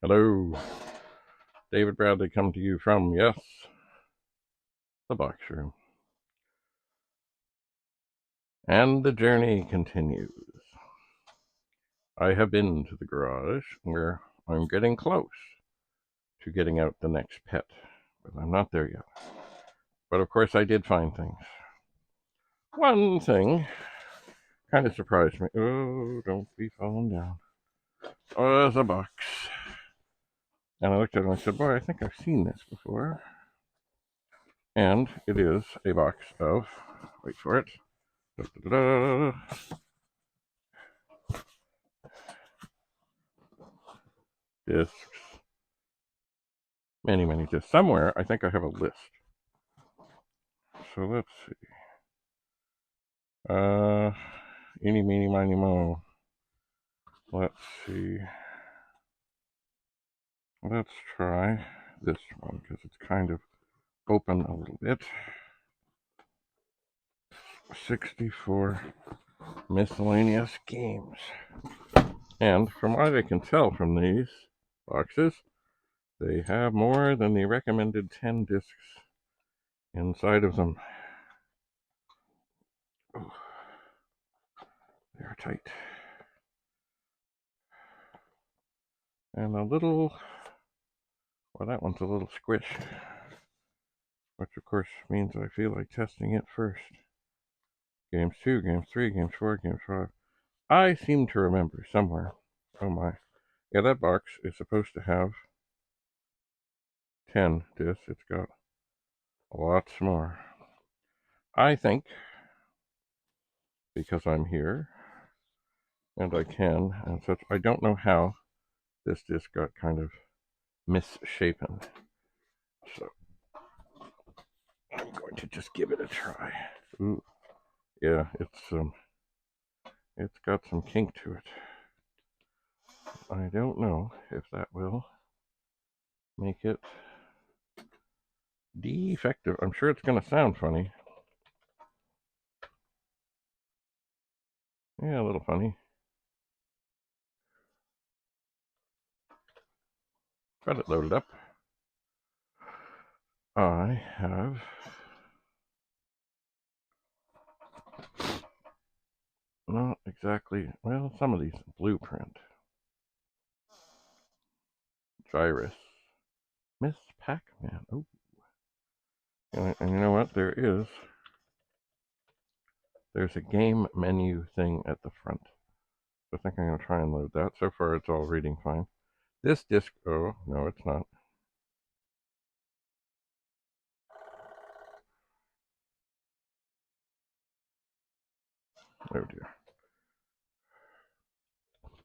Hello, David Bradley come to you from, yes, the box room. And the journey continues. I have been to the garage where I'm getting close to getting out the next pet, but I'm not there yet. But of course I did find things. One thing kind of surprised me. Oh, don't be falling down. Oh, there's a box. And I looked at it and I said, boy, I think I've seen this before. And it is a box of, wait for it, da-da-da-da, discs. Many discs. Somewhere, I think I have a list. So let's see. Eeny, meeny, miny, mo. Let's see. Let's try this one because it's kind of open a little bit. 64 miscellaneous games. And from what I can tell from these boxes, they have more than the recommended 10 discs inside of them. Oh, they're tight. And a little, well, that one's a little squish, which of course means I feel like testing it first. Games 2, Games 3, Games 4, Games 5. I seem to remember somewhere. Oh my. Yeah, that box is supposed to have 10 discs. It's got lots more. I think, because I'm here, and I can, and such, I don't know how this disc got kind of misshapen. So, I'm going to just give it a try. Ooh, yeah, it's got some kink to it. I don't know if that will make it defective. I'm sure it's going to sound funny. Yeah, a little funny. Got it loaded up. I have not exactly, well, some of these blueprint. Gyrus. Miss Pac-Man. Oh. And you know what? There's a game menu thing at the front. So I think I'm going to try and load that. So far, it's all reading fine. This disc, oh, no, it's not. Oh dear.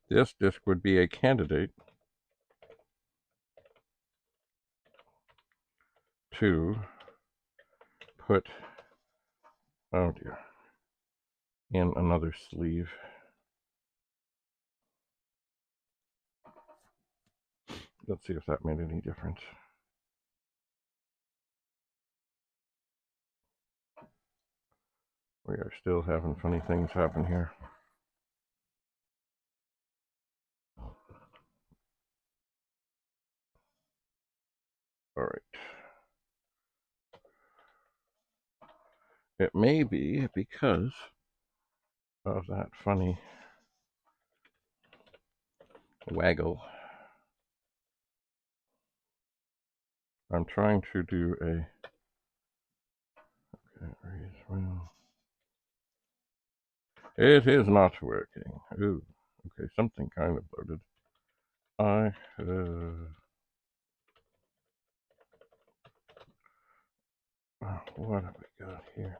This disc would be a candidate to put, oh dear, in another sleeve. Let's see if that made any difference. We are still having funny things happen here. All right. It may be because of that funny waggle. I'm trying to do a, it is not working. Ooh, okay, something kind of loaded. What have we got here?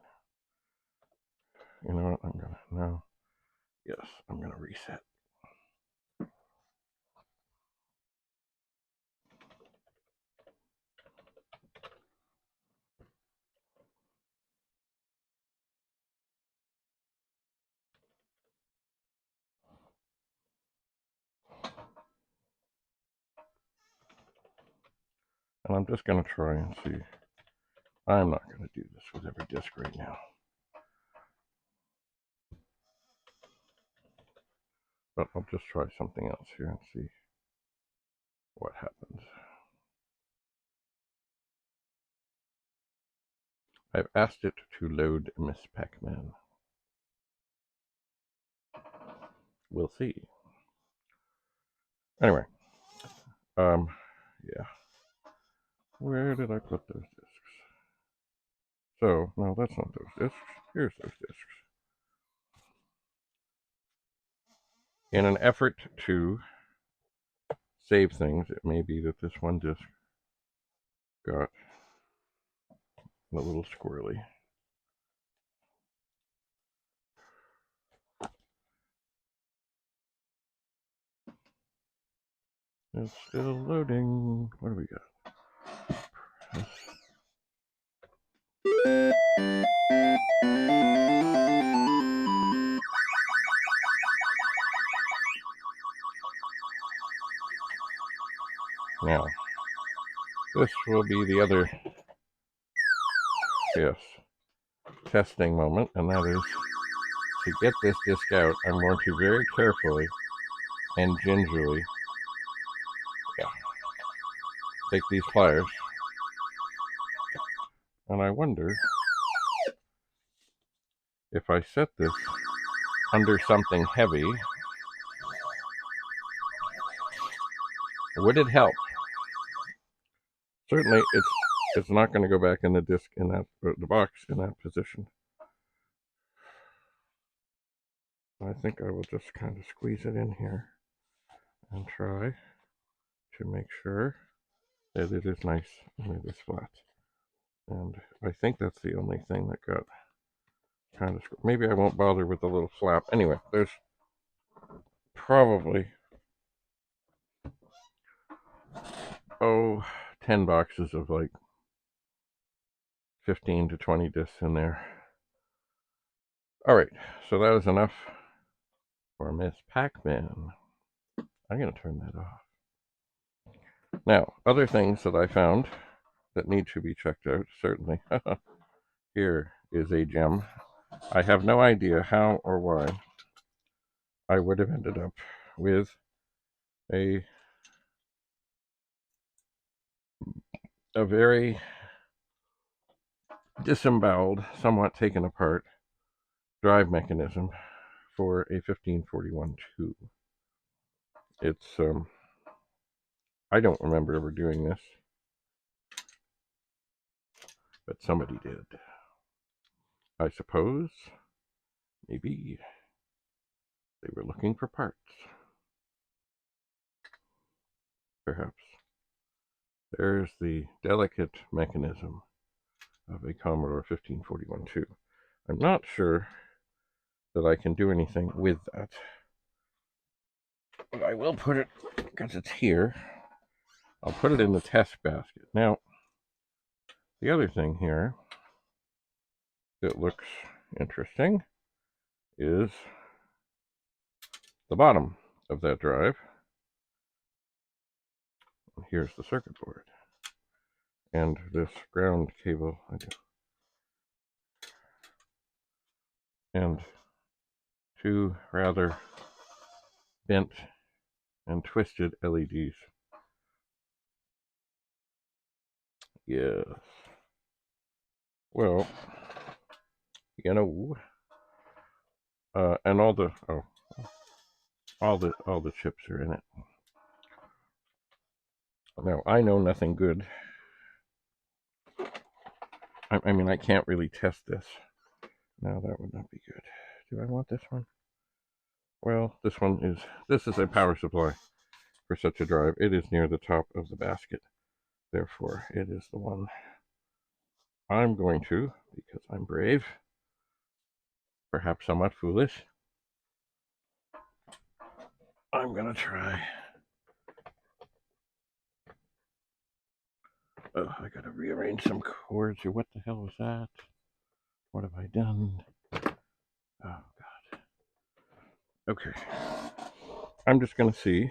You know what, I'm gonna, no. Yes, I'm gonna reset. And I'm just gonna try and see. I'm not gonna do this with every disc right now. But I'll just try something else here and see. what happens. I've asked it to load Miss Pac-Man. We'll see. Anyway, yeah. Where did I put those discs? So, no, that's not those discs. Here's those discs. In an effort to save things, it may be that this one disc got a little squirrely. It's still loading. What do we got? Now, this will be the other, yes, testing moment, and that is to get this disc out. I'm going to very carefully and gingerly, take these pliers, and I wonder if I set this under something heavy, would it help? Certainly, it's not going to go back in the disc in that the box in that position. I think I will just kind of squeeze it in here and try to make sure that it is nice and it is flat. And I think that's the only thing that got kind of, maybe I won't bother with the little flap. Anyway, there's probably, 10 boxes of like 15 to 20 discs in there. All right, so that is enough for Miss Pac-Man. I'm going to turn that off. Now, other things that I found that need to be checked out, certainly. Here is a gem. I have no idea how or why I would have ended up with a very disemboweled, somewhat taken apart drive mechanism for a 1541-2. It's, I don't remember ever doing this, but somebody did. I suppose maybe they were looking for parts. Perhaps. There's the delicate mechanism of a Commodore 1541-2. I'm not sure that I can do anything with that, but I will put it, because it's here, I'll put it in the test basket. Now, the other thing here that looks interesting is the bottom of that drive. Here's the circuit board. And this ground cable, and two rather bent and twisted LEDs. Yes. Well, you know, and all the chips are in it. Now, I know nothing good. I mean, I can't really test this. No, that would not be good. Do I want this one? Well, this is a power supply for such a drive. It is near the top of the basket. Therefore, it is the one I'm going to, because I'm brave, perhaps somewhat foolish, I'm going to try. Oh, I got to rearrange some cords here. What the hell was that? What have I done? Oh, God. Okay. I'm just going to see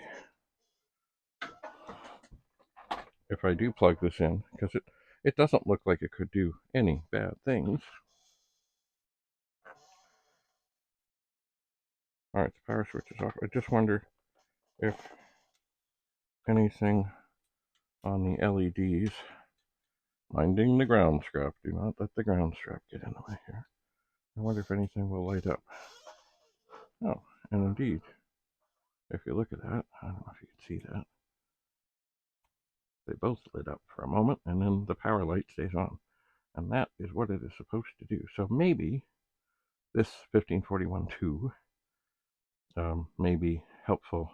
if I do plug this in, because it doesn't look like it could do any bad things. All right, the power switch is off. I just wonder if anything on the LEDs. Minding the ground strap. Do not let the ground strap get in the way here. I wonder if anything will light up. Oh, and indeed, if you look at that, I don't know if you can see that. They both lit up for a moment, and then the power light stays on. And that is what it is supposed to do. So maybe this 1541-2 may be helpful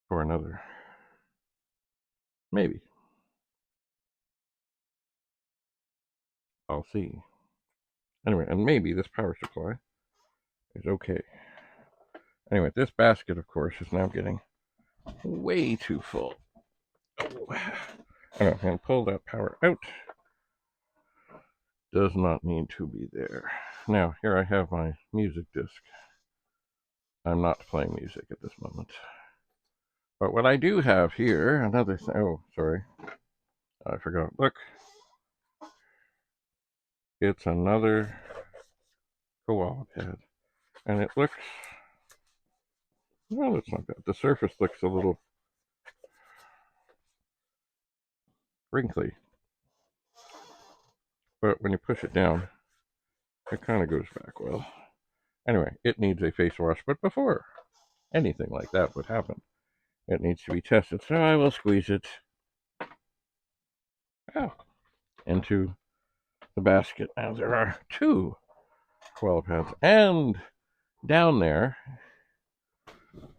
for another. Maybe. I'll see. Anyway, and maybe this power supply is okay. Anyway, this basket, of course, is now getting way too full. I'm going to pull that power out. Does not need to be there. Now, here I have my music disc. I'm not playing music at this moment. But what I do have here, another thing. Oh, sorry. I forgot. Look. It's another koala pad. And it looks, well, it's not bad. The surface looks a little wrinkly. But when you push it down, it kind of goes back well. Anyway, it needs a face wash. But before anything like that would happen, it needs to be tested. So I will squeeze it out into the basket. Now there are 2 koala pads. And down there,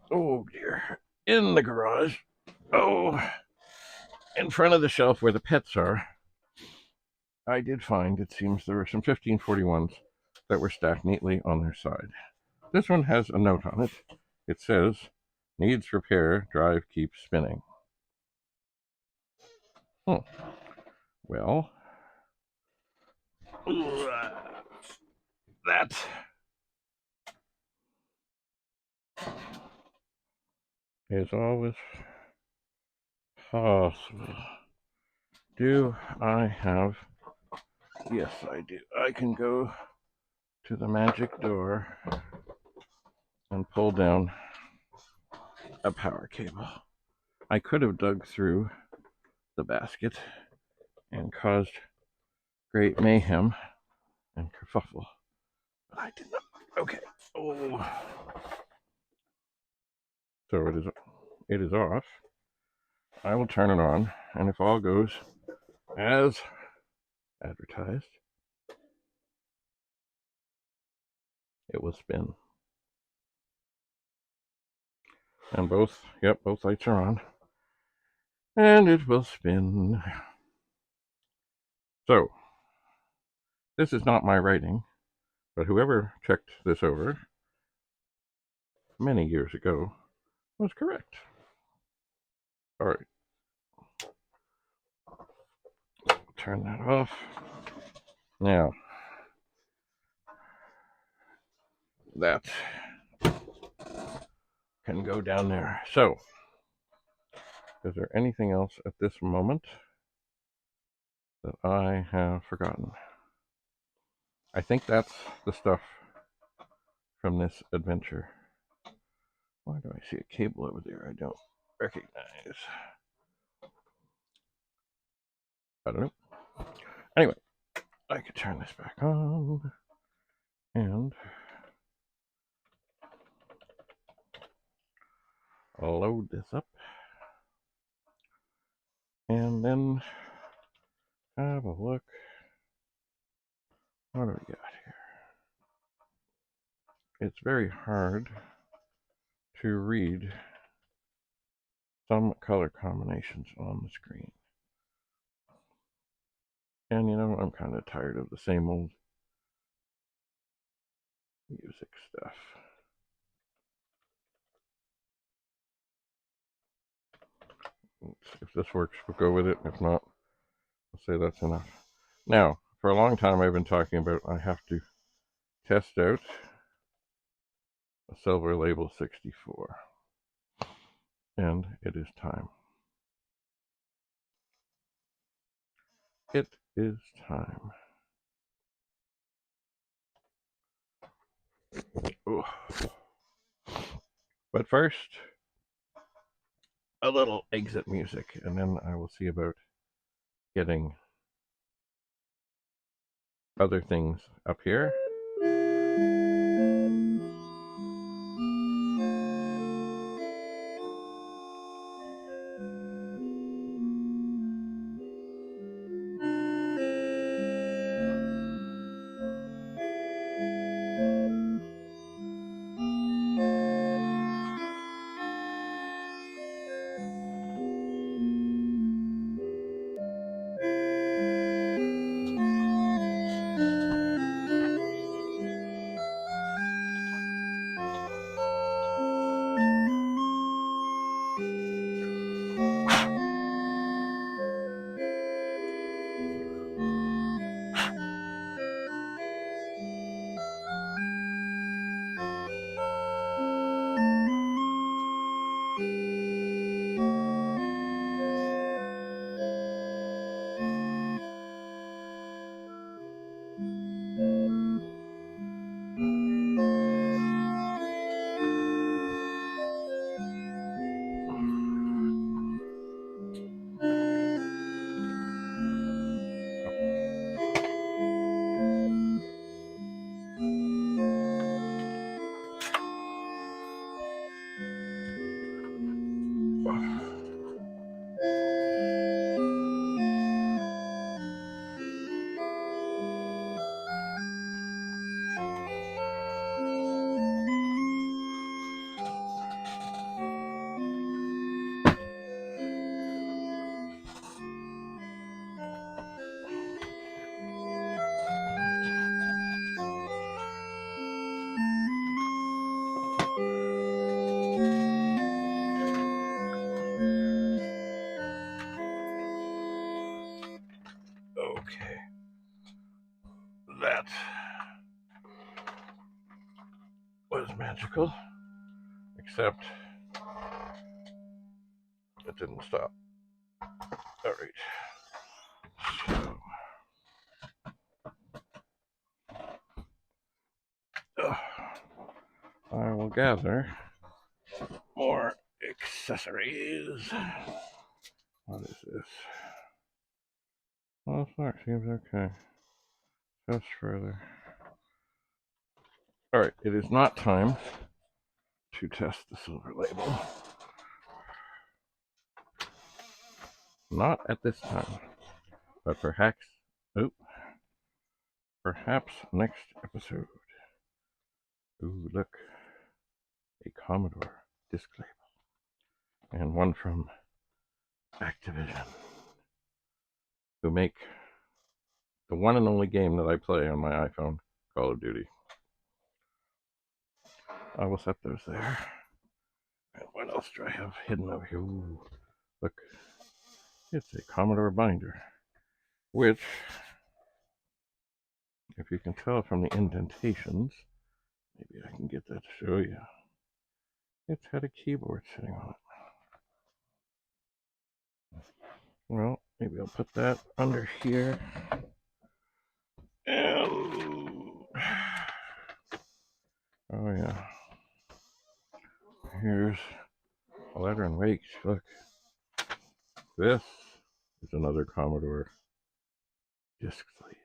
oh dear, in the garage, in front of the shelf where the pets are, I did find, it seems, there were some 1541s that were stacked neatly on their side. This one has a note on it. It says, needs repair, drive keeps spinning. Well, that is always possible. Do I have? Yes, I do. I can go to the magic door and pull down a power cable. I could have dug through the basket and caused great mayhem and kerfuffle, but I did not. Okay. Oh. So it is off. I will turn it on, and if all goes as advertised, it will spin. And both lights are on. And it will spin. So, this is not my writing, but whoever checked this over many years ago was correct. All right. Turn that off. Now, that can go down there. So, is there anything else at this moment that I have forgotten? I think that's the stuff from this adventure. Why do I see a cable over there I don't recognize? I don't know. Anyway, I could turn this back on and I'll load this up and then have a look. What do we got here? It's very hard to read some color combinations on the screen. And you know, I'm kind of tired of the same old music stuff. If this works, we'll go with it. If not, I'll say that's enough. Now, for a long time I've been talking about I have to test out a Silver Label 64. And it is time. It is time. Ooh. But first, a little exit music, and then I will see about getting other things up here. Okay, that was magical, except it didn't stop. All right, so I will gather more accessories. What is this? Well, this mark seems okay. Just further. Alright, it is not time to test the silver label. Not at this time. But perhaps next episode. Ooh, look. A Commodore disc label. And one from Activision, who make the one and only game that I play on my iPhone, Call of Duty. I will set those there. And what else do I have hidden over here? Ooh, look. It's a Commodore binder, which, if you can tell from the indentations, maybe I can get that to show you. It's had a keyboard sitting on it. Well, maybe I'll put that under here. And oh yeah, here's a letter and wakes. Look, this is another Commodore disc sleeve.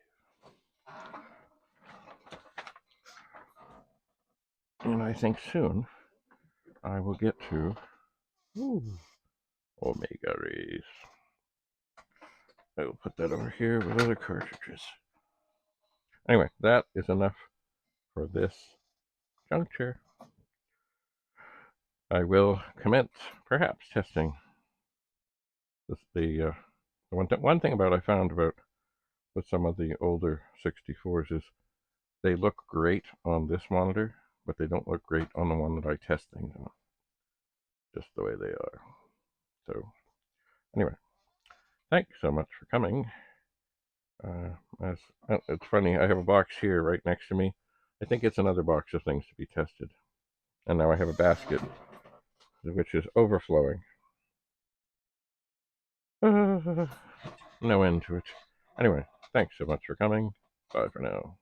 And I think soon I will get to Omega Rays. I will put that over here with other cartridges. Anyway, that is enough for this juncture. I will commence, perhaps, testing this, the one thing about I found about with some of the older 64s is they look great on this monitor, but they don't look great on the one that I test things on. Just the way they are. So, anyway, thanks so much for coming. It's funny, I have a box here right next to me. I think it's another box of things to be tested. And now I have a basket, which is overflowing. No end to it. Anyway, thanks so much for coming. Bye for now.